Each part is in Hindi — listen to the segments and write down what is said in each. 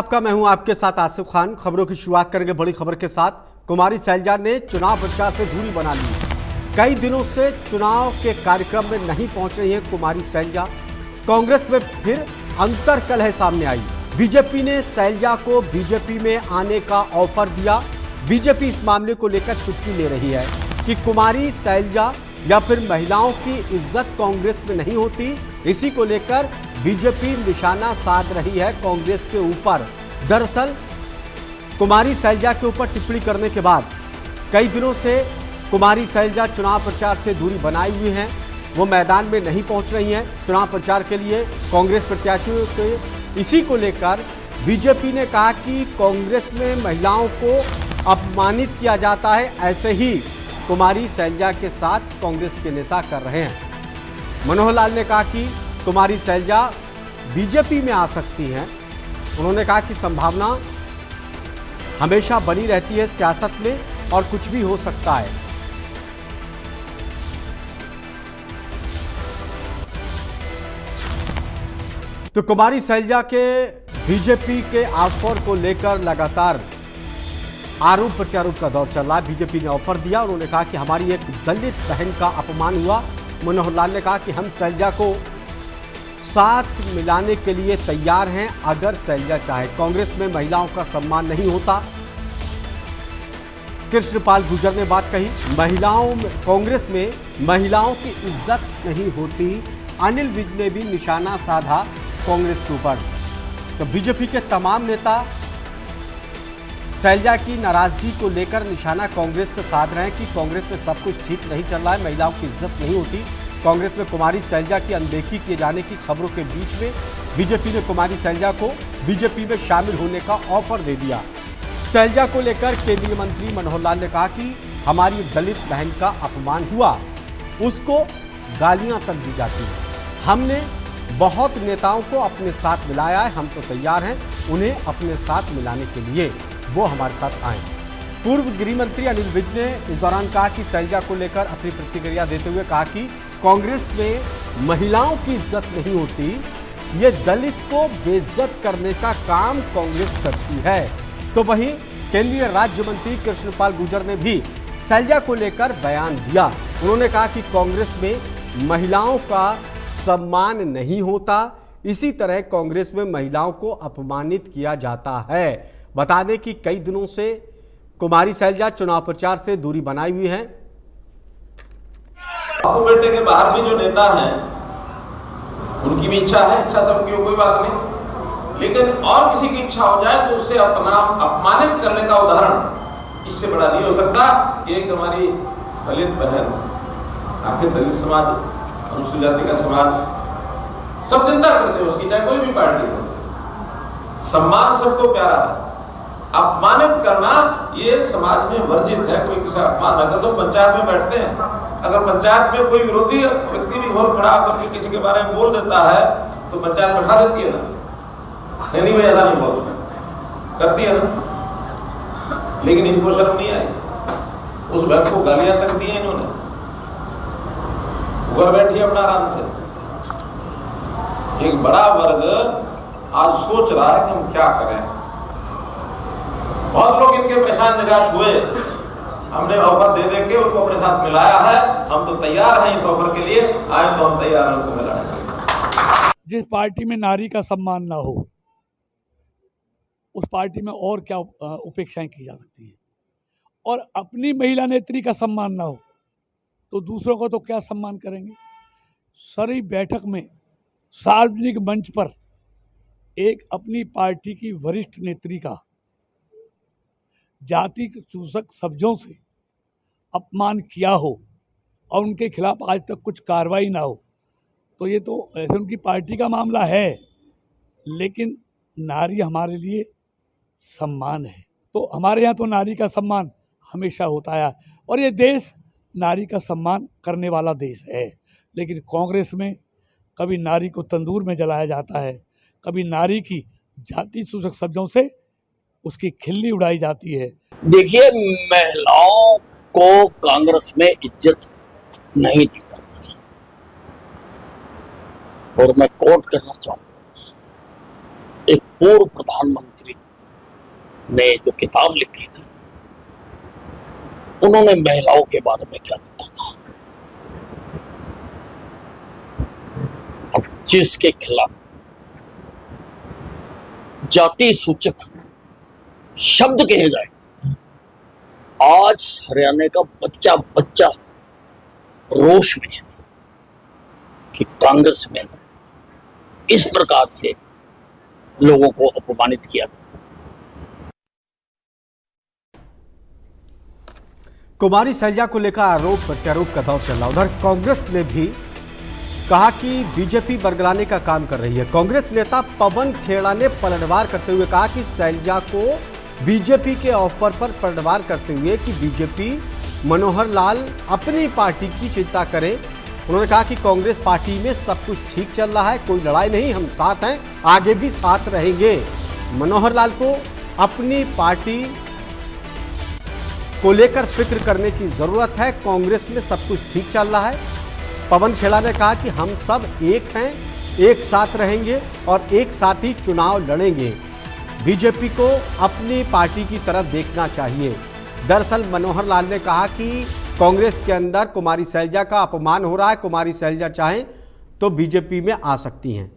आपका मैं हूं आपके साथ आसिफ खान। खबरों की शुरुआत करेंगे बड़ी खबर के साथ। कुमारी शैलजा ने चुनाव प्रचार से दूरी बना ली। कई दिनों से चुनाव के कार्यक्रम में नहीं पहुंच रही है कुमारी शैलजा। कांग्रेस में फिर अंतर्कलह सामने आई। बीजेपी ने शैलजा को बीजेपी में आने का ऑफर दिया। बीजेपी इस मामले को लेकर चुप्पी ले रही है कि कुमारी शैलजा या फिर महिलाओं की इज्जत कांग्रेस में नहीं होती। इसी को लेकर बीजेपी निशाना साध रही है कांग्रेस के ऊपर। दरअसल कुमारी शैलजा के ऊपर टिप्पणी करने के बाद कई दिनों से कुमारी शैलजा चुनाव प्रचार से दूरी बनाई हुई हैं। वो मैदान में नहीं पहुंच रही हैं चुनाव प्रचार के लिए कांग्रेस प्रत्याशियों के। इसी को लेकर बीजेपी ने कहा कि कांग्रेस में महिलाओं को अपमानित किया जाता है। ऐसे ही कुमारी शैलजा के साथ कांग्रेस के नेता कर रहे हैं। मनोहर लाल ने कहा कि कुमारी शैलजा बीजेपी में आ सकती हैं। उन्होंने कहा कि संभावना हमेशा बनी रहती है सियासत में और कुछ भी हो सकता है। तो कुमारी शैलजा के बीजेपी के ऑफर को लेकर लगातार आरोप प्रत्यारोप का दौर चल रहा है। बीजेपी ने ऑफर दिया। उन्होंने कहा कि हमारी एक दलित बहन का अपमान हुआ। मनोहर लाल ने कहा कि हम शैलजा को साथ मिलाने के लिए तैयार हैं अगर शैलजा चाहे। कांग्रेस में महिलाओं का सम्मान नहीं होता। कृष्णपाल गुर्जर ने बात कही। कांग्रेस में महिलाओं की इज्जत नहीं होती। अनिल विज ने भी निशाना साधा कांग्रेस के ऊपर। तो बीजेपी के तमाम नेता शैलजा की नाराजगी को लेकर निशाना कांग्रेस पर साध रहे हैं कि कांग्रेस में सब कुछ ठीक नहीं चल रहा है, महिलाओं की इज्जत नहीं होती। कांग्रेस में कुमारी शैलजा की अनदेखी किए जाने की खबरों के बीच में बीजेपी ने कुमारी शैलजा को बीजेपी में शामिल होने का ऑफर दे दिया। शैलजा को लेकर केंद्रीय मंत्री मनोहर लाल ने कहा कि हमारी दलित बहन का अपमान हुआ, उसको गालियां तक दी जाती हैं। हमने बहुत नेताओं को अपने साथ मिलाया है, हम तो तैयार हैं उन्हें अपने साथ मिलाने के लिए, वो हमारे साथ आए। पूर्व गृह मंत्री अनिल विज ने इस दौरान कहा कि शैलजा को लेकर अपनी प्रतिक्रिया देते हुए कहा कि कांग्रेस में महिलाओं की इज्जत नहीं होती, ये दलित को बेइज्जत करने का काम कांग्रेस करती है। तो वहीं केंद्रीय राज्य मंत्री कृष्णपाल गुर्जर ने भी शैलजा को लेकर बयान दिया। उन्होंने कहा कि कांग्रेस में महिलाओं का सम्मान नहीं होता, इसी तरह कांग्रेस में महिलाओं को अपमानित किया जाता है। बता दें कि कई दिनों से कुमारी शैलजा चुनाव प्रचार से दूरी बनाई हुई है। आपको बेटे के बाहर भी जो नेता हैं उनकी भी इच्छा है, इच्छा सबकी हो, कोई बात नहीं, लेकिन और किसी की इच्छा हो जाए तो उससे अपना अपमानित करने का उदाहरण इससे बड़ा नहीं हो सकता कि एक हमारी दलित बहन, आखिर दलित समाज, अनुसूचित जाति का समाज सब चिंता करते हैं उसकी, चाहे कोई भी पार्टी हो। सम्मान सबको प्यारा है, अपमानित करना ये समाज में वर्जित है। कोई किसी अपमान न कर, तो पंचायत में बैठते हैं, अगर पंचायत में कोई विरोधी व्यक्ति भी हो खड़ा होकर किसी के बारे में बोल देता है तो पंचायत बैठा देती है ना, नहीं भाई ऐसा नहीं बोल करती है ना। लेकिन इनको शर्म नहीं आई, उस बहन को गालियां तक दी हैं इन्होंने, ऊपर बैठी अपना आराम से। एक बड़ा वर्ग आज सोच रहा है कि हम क्या करें। बहुत लोग इनके परेशान निराश हुए, हमने ऑफर दे दे के उनको अपने साथ मिलाया है, हम तो तैयार हैं इस ऑफर के लिए, आए तो हम तैयार हैं उनको मिलाने के लिए। जिस पार्टी में नारी का सम्मान ना हो उस पार्टी में और क्या उपेक्षाएं की जा सकती है, और अपनी महिला नेत्री का सम्मान ना हो तो दूसरों को तो क्या सम्मान करेंगे। सारी बैठक में सार्वजनिक मंच पर एक अपनी पार्टी की वरिष्ठ नेत्री का जाति सूचक शब्दों से अपमान किया हो और उनके खिलाफ आज तक कुछ कार्रवाई ना हो, तो ये तो ऐसे उनकी पार्टी का मामला है, लेकिन नारी हमारे लिए सम्मान है। तो हमारे यहाँ तो नारी का सम्मान हमेशा होता है और ये देश नारी का सम्मान करने वाला देश है। लेकिन कांग्रेस में कभी नारी को तंदूर में जलाया जाता है, कभी नारी की जाति सूचक शब्दों से उसकी खिल्ली उड़ाई जाती है। देखिए, महिलाओं को कांग्रेस में इज्जत नहीं दी जाती है और मैं कोट करना चाहूंगा, एक पूर्व प्रधानमंत्री ने जो किताब लिखी थी, उन्होंने महिलाओं के बारे में क्या लिखा था। अब जिसके खिलाफ जाति सूचक शब्द कहे जाए, आज हरियाणा का बच्चा बच्चा रोष में है कि कांग्रेस में इस प्रकार से लोगों को अपमानित किया। कुमारी सैलजा को लेकर आरोप प्रत्यारोप का दौर चल रहा। उधर कांग्रेस ने भी कहा कि बीजेपी बरगलाने का काम कर रही है। कांग्रेस नेता पवन खेड़ा ने पलटवार करते हुए कहा कि सैलजा को बीजेपी के ऑफर पर पलटवार करते हुए कि बीजेपी मनोहर लाल अपनी पार्टी की चिंता करें। उन्होंने कहा कि कांग्रेस पार्टी में सब कुछ ठीक चल रहा है, कोई लड़ाई नहीं, हम साथ हैं, आगे भी साथ रहेंगे। मनोहर लाल को अपनी पार्टी को लेकर फिक्र करने की जरूरत है, कांग्रेस में सब कुछ ठीक चल रहा है। पवन खेड़ा ने कहा कि हम सब एक हैं, एक साथ रहेंगे और एक साथ ही चुनाव लड़ेंगे। बीजेपी को अपनी पार्टी की तरफ देखना चाहिए। दरअसल मनोहर लाल ने कहा कि कांग्रेस के अंदर कुमारी सैलजा का अपमान हो रहा है, कुमारी सैलजा चाहें तो बीजेपी में आ सकती हैं।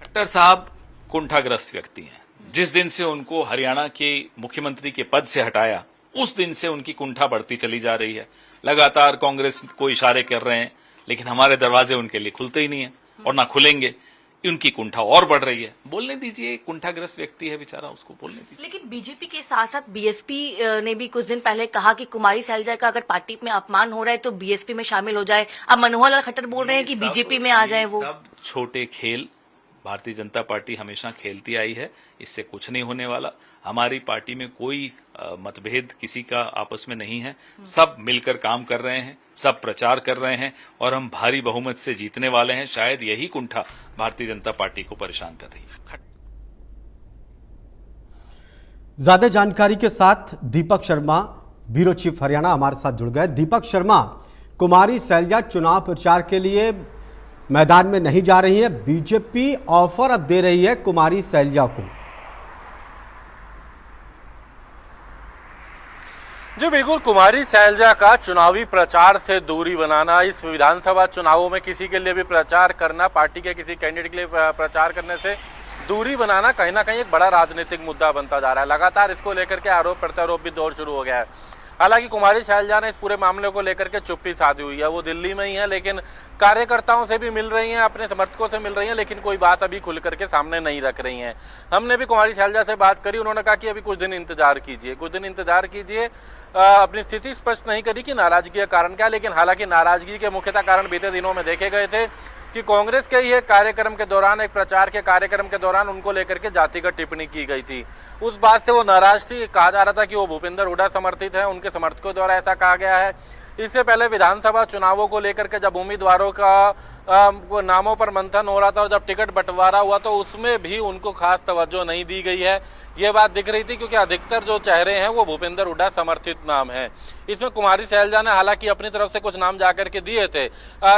खट्टर साहब कुंठाग्रस्त व्यक्ति हैं। जिस दिन से उनको हरियाणा के मुख्यमंत्री के पद से हटाया, उस दिन से उनकी कुंठा बढ़ती चली जा रही है। लगातार कांग्रेस को इशारे कर रहे हैं, लेकिन हमारे दरवाजे उनके लिए खुलते ही नहीं है और ना खुलेंगे। उनकी कुंठा और बढ़ रही है। बोलने दीजिए, कुंठाग्रस्त व्यक्ति है बेचारा, उसको बोलने दीजिए। लेकिन बीजेपी के साथ साथ बीएसपी ने भी कुछ दिन पहले कहा कि कुमारी सैलजा का अगर पार्टी में अपमान हो रहा है तो बीएसपी में शामिल हो जाए। अब मनोहर लाल खट्टर बोल रहे हैं कि बीजेपी में आ जाए। वो सब छोटे खेल भारतीय जनता पार्टी हमेशा खेलती आई है, इससे कुछ नहीं होने वाला। हमारी पार्टी में कोई मतभेद किसी का आपस में नहीं है। सब मिलकर काम कर रहे हैं, सब प्रचार कर रहे हैं और हम भारी बहुमत से जीतने वाले हैं। शायद यही कुंठा भारतीय जनता पार्टी को परेशान कर रही है। ज्यादा जानकारी के साथ दीपक शर्मा, ब्यूरो चीफ हरियाणा, हमारे साथ जुड़ गए। दीपक शर्मा, कुमारी सैलजा चुनाव प्रचार के लिए मैदान में नहीं जा रही है, बीजेपी ऑफर अब दे रही है कुमारी सैलजा को। जी बिल्कुल, कुमारी सैलजा का चुनावी प्रचार से दूरी बनाना, इस विधानसभा चुनावों में किसी के लिए भी प्रचार करना, पार्टी के किसी कैंडिडेट के लिए प्रचार करने से दूरी बनाना कहीं ना कहीं एक बड़ा राजनीतिक मुद्दा बनता जा रहा है। लगातार इसको लेकर के आरोप प्रत्यारोप भी दौर शुरू हो गया है। हालांकि कुमारी सैलजा ने इस पूरे मामले को लेकर के चुप्पी साधी हुई है। वो दिल्ली में ही है, लेकिन कार्यकर्ताओं से भी मिल रही हैं, अपने समर्थकों से मिल रही हैं, लेकिन कोई बात अभी खुल करके सामने नहीं रख रही हैं। हमने भी कुमारी सैलजा से बात करी, उन्होंने कहा कि अभी कुछ दिन इंतजार कीजिए, कुछ दिन इंतजार कीजिए। अपनी स्थिति स्पष्ट नहीं करी कि नाराजगी का कारण क्या, लेकिन हालांकि नाराजगी के मुख्यतः कारण बीते दिनों में देखे गए थे कि कांग्रेस के ही एक कार्यक्रम के दौरान, एक प्रचार के कार्यक्रम के दौरान उनको लेकर के जातिगत टिप्पणी की गई थी। उस बात से वो नाराज थी। कहा जा रहा था कि वो भूपेंद्र हुड्डा समर्थित है, उनके समर्थकों द्वारा ऐसा कहा गया है। इससे पहले विधानसभा चुनावों को लेकर के जब उम्मीदवारों का नामों पर मंथन हो रहा था और जब टिकट बंटवारा हुआ तो उसमें भी उनको खास तवज्जो नहीं दी गई है। ये बात दिख रही थी क्योंकि अधिकतर जो चेहरे हैं वो भूपेंद्र हुड्डा समर्थित नाम है। इसमें कुमारी सैलजा ने हालांकि अपनी तरफ से कुछ नाम जाकर के दिए थे।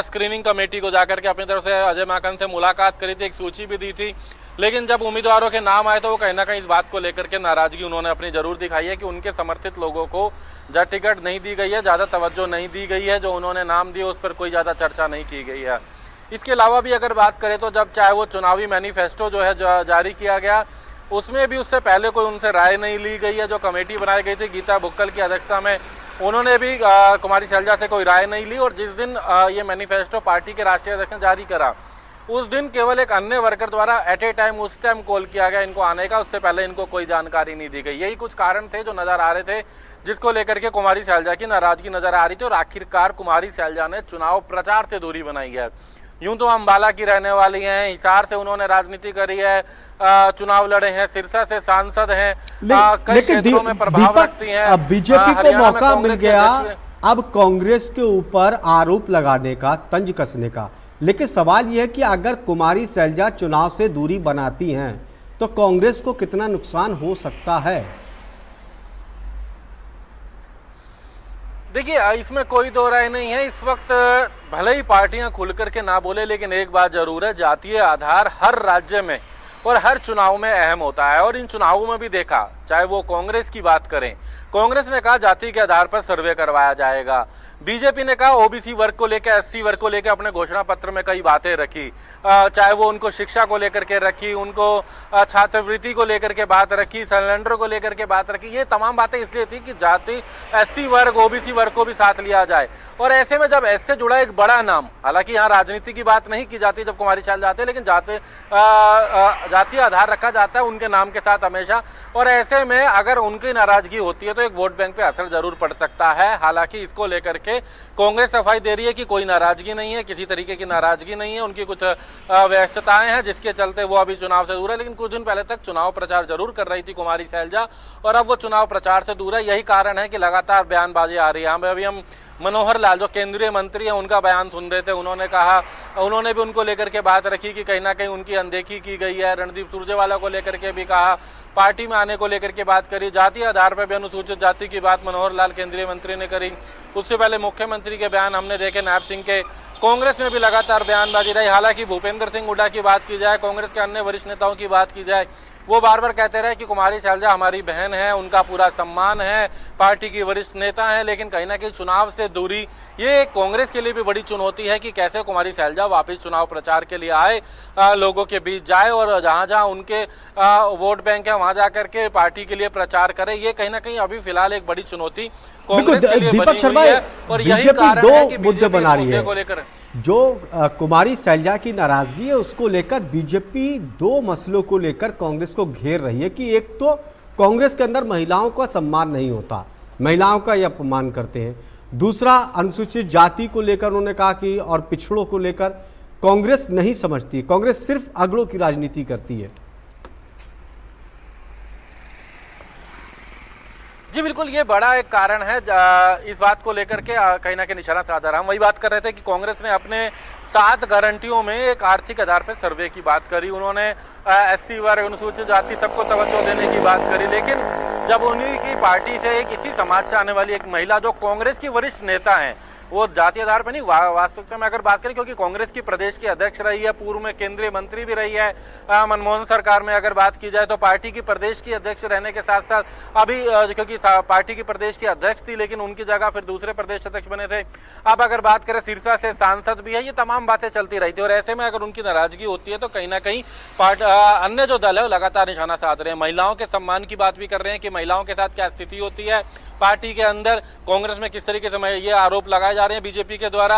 स्क्रीनिंग कमेटी को जाकर के अपनी तरफ से अजय माकन से मुलाकात करी थी, एक सूची भी दी थी, लेकिन जब उम्मीदवारों के नाम आए तो वो कहीं ना कहीं इस बात को लेकर के नाराजगी उन्होंने अपनी जरूर दिखाई है कि उनके समर्थित लोगों को जब टिकट नहीं दी गई है, ज़्यादा तवज्जो नहीं दी गई है, जो उन्होंने नाम दिए उस पर कोई ज़्यादा चर्चा नहीं की गई है। इसके अलावा भी अगर बात करें तो जब चाहे वो चुनावी मैनिफेस्टो जो है जारी किया गया, उसमें भी उससे पहले कोई उनसे राय नहीं ली गई है। जो कमेटी बनाई गई थी गीता बुक्कल की अध्यक्षता में, उन्होंने भी कुमारी सैलजा से कोई राय नहीं ली। और जिस दिन ये मैनिफेस्टो पार्टी के राष्ट्रीय अध्यक्ष ने जारी करा, उस दिन केवल एक अन्य वर्कर द्वारा एट ए टाइम उस टाइम कॉल किया गया इनको आने का, उससे पहले इनको कोई जानकारी नहीं दी गई। यही कुछ कारण थे जो नजर आ रहे थे, जिसको लेकर के कुमारी सैलजा की नाराजगी नजर आ रही थी। और आखिरकार कुमारी सैलजा ने चुनाव प्रचार से दूरी बनाई है। यूं तो अम्बाला की रहने वाली हैं, हिसार से उन्होंने राजनीति करी है, चुनाव लड़े हैं, सिरसा से सांसद हैं, कई क्षेत्रों में प्रभाव रखती हैं। अब बीजेपी को मौका मिल गया अब कांग्रेस के ऊपर आरोप लगाने का, तंज कसने का। लेकिन सवाल यह है कि अगर कुमारी सैलजा चुनाव से दूरी बनाती हैं तो कांग्रेस को कितना नुकसान हो सकता है? देखिए, इसमें कोई दो राय नहीं है। इस वक्त भले ही पार्टियां खुल करके ना बोले, लेकिन एक बात जरूर है, जातीय आधार हर राज्य में और हर चुनाव में अहम होता है। और इन चुनावों में भी देखा, चाहे वो कांग्रेस की बात करें, कांग्रेस ने कहा जाति के आधार पर सर्वे करवाया जाएगा, बीजेपी ने कहा ओबीसी वर्ग को लेकर, एससी वर्ग को लेकर अपने घोषणा पत्र में कई बातें रखी, चाहे वो उनको शिक्षा को लेकर के रखी, उनको छात्रवृत्ति को लेकर के बात रखी, सिलेंडर को लेकर के बात रखी। ये तमाम बातें इसलिए थी कि जाति, एससी वर्ग, ओबीसी वर्ग को भी साथ लिया जाए। और ऐसे में जब एस से जुड़ा एक बड़ा नाम, हालांकि यहाँ राजनीति की बात नहीं की जाती जब कुमारी सैलजा जाते, लेकिन जातीय आधार रखा जाता है उनके नाम के साथ हमेशा, और ऐसे में अगर उनकी नाराजगी होती है तो एक वोट बैंक पे असर जरूर पड़ सकता है। हालांकि इसको लेकर के कांग्रेस सफाई दे रही है कि कोई नाराजगी नहीं है, किसी तरीके की नाराजगी नहीं है, उनकी कुछ व्यस्तताएं हैं जिसके चलते वो अभी चुनाव से दूर है। लेकिन कुछ दिन पहले तक चुनाव प्रचार जरूर कर रही थी कुमारी सैलजा, और अब वो चुनाव प्रचार से दूर है। यही कारण है कि लगातार बयानबाजी आ रही है। अभी हम मनोहर लाल जो केंद्रीय मंत्री हैं उनका बयान सुन रहे थे, उन्होंने भी उनको लेकर के बात रखी कि कहीं ना कहीं उनकी अनदेखी की गई है। रणदीप सुरजेवाला को लेकर के भी कहा, पार्टी में आने को लेकर के बात करी, जातीय आधार पर भी अनुसूचित जाति की बात मनोहर लाल केंद्रीय मंत्री ने करी। उससे पहले मुख्यमंत्री के बयान हमने देखे नायब सिंह के। कांग्रेस में भी लगातार बयानबाजी रही। हालांकि भूपेंद्र सिंह हुड्डा की बात की जाए, कांग्रेस के अन्य वरिष्ठ नेताओं की बात की जाए, वो बार बार कहते रहे कि कुमारी सैलजा हमारी बहन है, उनका पूरा सम्मान है, पार्टी की वरिष्ठ नेता है। लेकिन कहीं ना कहीं चुनाव से दूरी ये कांग्रेस के लिए भी बड़ी चुनौती है कि कैसे कुमारी सैलजा वापस चुनाव प्रचार के लिए आए, लोगों के बीच जाए और जहां जहां उनके वोट बैंक है वहां जाकर के पार्टी के लिए प्रचार करे। ये कहीं ना कहीं अभी फिलहाल एक बड़ी चुनौती कांग्रेस के लिए बनी हुई है, और यही कारण है कि मुद्दे बना रही है को लेकर जो कुमारी सैलजा की नाराजगी है उसको लेकर बीजेपी दो मसलों को लेकर कांग्रेस को घेर रही है कि एक तो कांग्रेस के अंदर महिलाओं का सम्मान नहीं होता, महिलाओं का ये अपमान करते हैं। दूसरा, अनुसूचित जाति को लेकर उन्होंने कहा कि और पिछड़ों को लेकर कांग्रेस नहीं समझती, कांग्रेस सिर्फ अगड़ों की राजनीति करती है। जी बिल्कुल, ये बड़ा एक कारण है इस बात को लेकर के कहीं ना कहीं निशाना साधा रहा। हम वही बात कर रहे थे कि कांग्रेस ने अपने 7 गारंटियों में एक आर्थिक आधार पर सर्वे की बात करी, उन्होंने एससी वर्ग, अनुसूचित जाति सबको तवज्जो देने की बात करी। लेकिन जब उन्हीं की पार्टी से एक इसी समाज से आने वाली एक महिला जो कांग्रेस की वरिष्ठ नेता हैं, वो जातीय आधार पर नहीं, वास्तविकता में अगर बात करें, क्योंकि कांग्रेस की प्रदेश की अध्यक्ष रही है, पूर्व में केंद्रीय मंत्री भी रही है, मनमोहन सरकार में अगर बात की जाए तो पार्टी की प्रदेश की अध्यक्ष रहने के साथ साथ अभी क्योंकि पार्टी की प्रदेश की अध्यक्ष थी लेकिन उनकी जगह फिर दूसरे प्रदेश अध्यक्ष बने थे। अब अगर बात करें सिरसा से सांसद भी है, ये तमाम बातें चलती रही थी। और ऐसे में अगर उनकी नाराजगी होती है तो कहीं ना कहीं अन्य जो दल है वो लगातार निशाना साध रहे हैं। महिलाओं के सम्मान की बात भी कर रहे हैं कि महिलाओं के साथ क्या स्थिति होती है पार्टी के अंदर, कांग्रेस में किस तरीके से ये आरोप लगाए जा रहे हैं बीजेपी के द्वारा,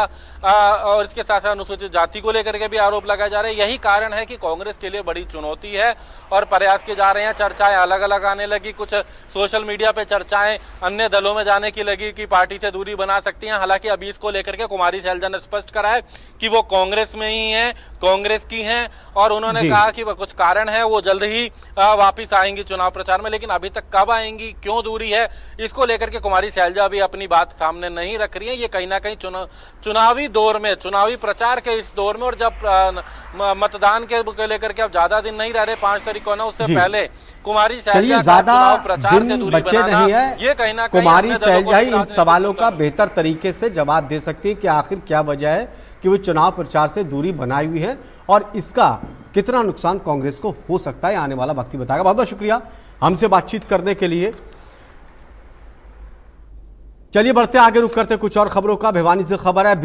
और इसके साथ साथ अनुसूचित जाति को लेकर के भी आरोप लगाए जा रहे हैं। यही कारण है कि कांग्रेस के लिए बड़ी चुनौती है और प्रयास किए जा रहे हैं। चर्चाएं अलग अलग आने लगी, कुछ सोशल मीडिया पे चर्चाएं अन्य दलों में जाने की लगी कि पार्टी से दूरी बना सकती हैं। हालांकि अभी इसको लेकर के कुमारी सैलजा ने स्पष्ट करा है कि वो कांग्रेस में ही है, कांग्रेस की हैं, और उन्होंने कहा कि कुछ कारण है वो जल्द ही वापिस आएंगी चुनाव प्रचार में। लेकिन अभी तक कब आएंगी, क्यों दूरी है, इसको लेकर के कुमारी सैलजा भी अपनी बात सामने नहीं रख रही है। ये कहीं ना कहीं चुनावी दौर में, चुनावी प्रचार के इस दौर में, और जब मतदान के लेकर के अब ज्यादा दिन नहीं रह रहे, 5 तारीख को ना, उससे पहले कुमारी सैलजा ज्यादा प्रचार से दूरी बचे बनाना, नहीं है। ये कहीं ना कहीं कुमारी सैलजा ही इन सवालों का बेहतर तरीके से जवाब दे सकती है कि आखिर क्या वजह है कि वो चुनाव प्रचार से दूरी बनाई हुई है और इसका कितना नुकसान कांग्रेस को हो सकता है, आने वाला वक्त ही बताएगा। बहुत बहुत शुक्रिया हमसे बातचीत करने के लिए। चलिए बढ़ते आगे, रुक करते कुछ और खबरों का। भिवानी से खबर है।